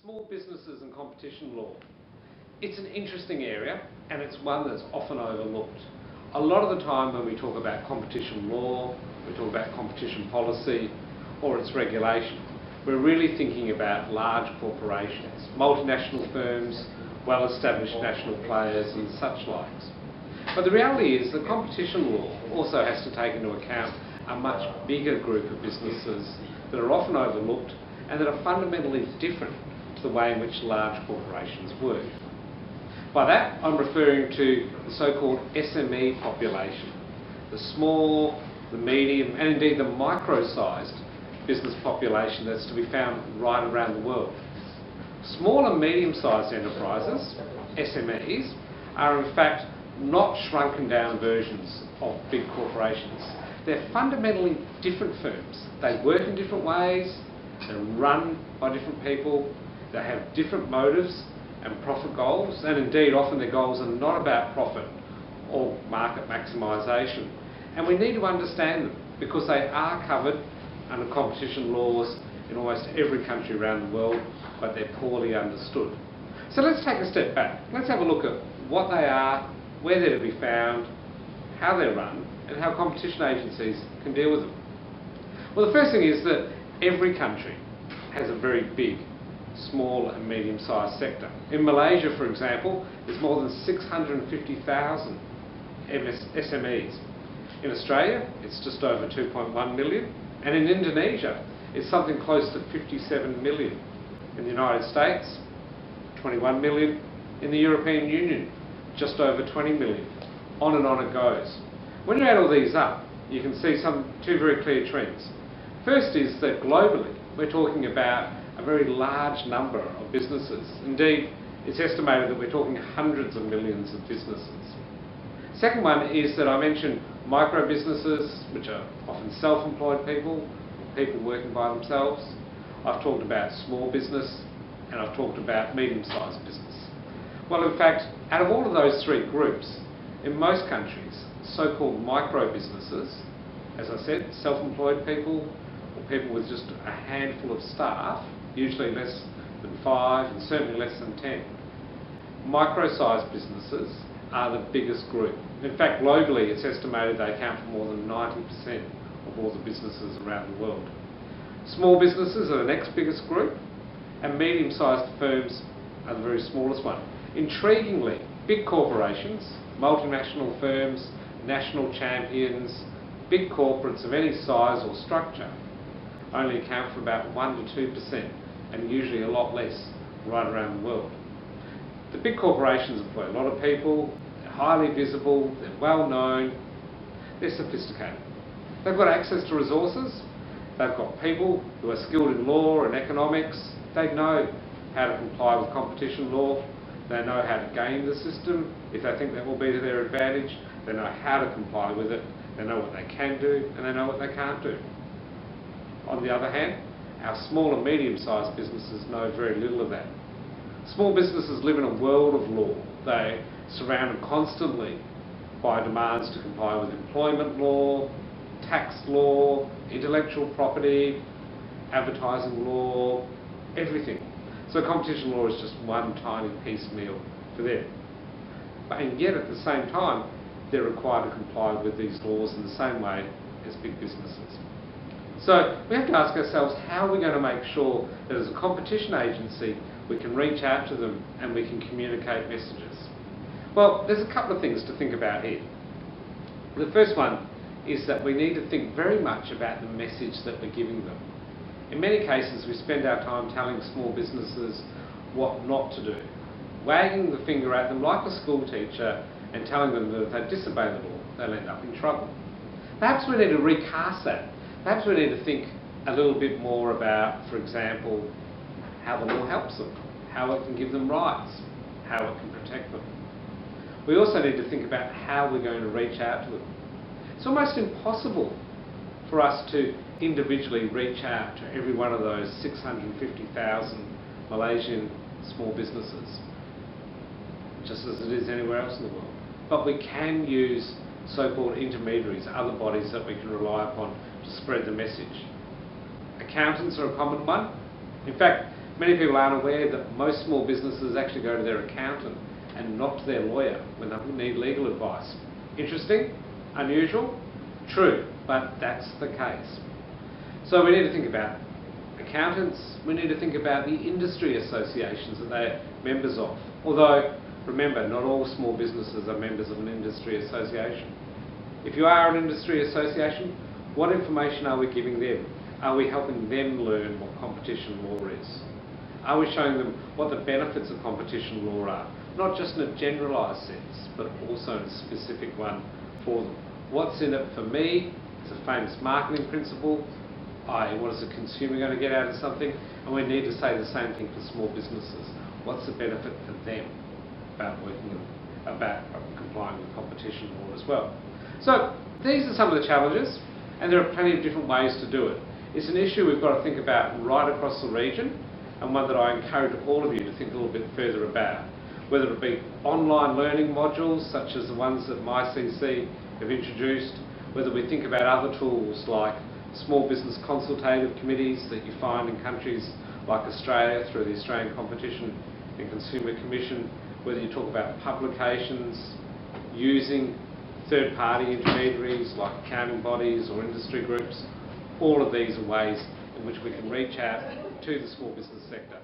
Small businesses and competition law. It's an interesting area and it's one that's often overlooked. A lot of the time when we talk about competition law, we talk about competition policy or its regulation, we're really thinking about large corporations, multinational firms, well-established national players and such likes. But the reality is that competition law also has to take into account a much bigger group of businesses that are often overlooked and that are fundamentally different to the way in which large corporations work. By that, I'm referring to the so-called SME population, the small, the medium and indeed the micro-sized business population that's to be found right around the world. Small and medium-sized enterprises, SMEs, are in fact not shrunken down versions of big corporations. They're fundamentally different firms. They work in different ways, they're run by different people, they have different motives and profit goals, and indeed often their goals are not about profit or market maximisation. And we need to understand them because they are covered under competition laws in almost every country around the world, but they're poorly understood. So let's take a step back. Let's have a look at what they are, where they're to be found, how they're run, and how competition agencies can deal with them. Well, the first thing is that every country has a very big small and medium-sized sector. In Malaysia, for example, there's more than 650,000 SMEs. In Australia, it's just over 2.1 million, and in Indonesia, it's something close to 57 million. In the United States, 21 million. In the European Union, just over 20 million. On and on it goes. When you add all these up, you can see two very clear trends. First is that globally, we're talking about a very large number of businesses. Indeed, it's estimated that we're talking hundreds of millions of businesses. Second one is that I mentioned micro businesses, which are often self-employed people, people working by themselves. I've talked about small business, and I've talked about medium-sized business. Well, in fact, out of all of those three groups, in most countries, so-called micro businesses, as I said, self-employed people, or people with just a handful of staff, usually less than 5 and certainly less than 10. Micro-sized businesses are the biggest group. In fact, globally it's estimated they account for more than 90% of all the businesses around the world. Small businesses are the next biggest group, and medium-sized firms are the very smallest one. Intriguingly, big corporations, multinational firms, national champions, big corporates of any size or structure only account for about 1 to 2%, and usually a lot less right around the world. The big corporations employ a lot of people, they're highly visible, they're well known, they're sophisticated. They've got access to resources, they've got people who are skilled in law and economics, they know how to comply with competition law, they know how to game the system if they think that will be to their advantage, they know how to comply with it, they know what they can do and they know what they can't do. On the other hand, our small and medium-sized businesses know very little of that. Small businesses live in a world of law. They're surrounded constantly by demands to comply with employment law, tax law, intellectual property, advertising law, everything. So competition law is just one tiny piecemeal for them. And yet at the same time, they're required to comply with these laws in the same way as big businesses. So we have to ask ourselves, how are we going to make sure that as a competition agency we can reach out to them and we can communicate messages? Well, there's a couple of things to think about here. The first one is that we need to think very much about the message that we're giving them. In many cases we spend our time telling small businesses what not to do, wagging the finger at them like a school teacher and telling them that if they disobey the law they'll end up in trouble. Perhaps we need to recast that. Perhaps we need to think a little bit more about, for example, how the law helps them, how it can give them rights, how it can protect them. We also need to think about how we're going to reach out to them. It's almost impossible for us to individually reach out to every one of those 650,000 Malaysian small businesses, just as it is anywhere else in the world. But we can use so-called intermediaries, other bodies that we can rely upon to spread the message. Accountants are a common one. In fact, Many people aren't aware that most small businesses actually go to their accountant and not to their lawyer when they need legal advice. Interesting? Unusual? True, but that's the case. So we need to think about accountants, we need to think about the industry associations that they're members of. Although, remember, not all small businesses are members of an industry association. If you are an industry association, what information are we giving them? Are we helping them learn what competition law is? Are we showing them what the benefits of competition law are? Not just in a generalised sense, but also in a specific one for them. What's in it for me? It's a famous marketing principle. What is the consumer going to get out of something? And we need to say the same thing for small businesses. What's the benefit for them about complying with competition law as well? So these are some of the challenges, and there are plenty of different ways to do it. It's an issue we've got to think about right across the region, and one that I encourage all of you to think a little bit further about. Whether it be online learning modules such as the ones that MyCC have introduced, whether we think about other tools like small business consultative committees that you find in countries like Australia through the Australian Competition and Consumer Commission, whether you talk about publications, using third-party intermediaries like accounting bodies or industry groups, all of these are ways in which we can reach out to the small business sector.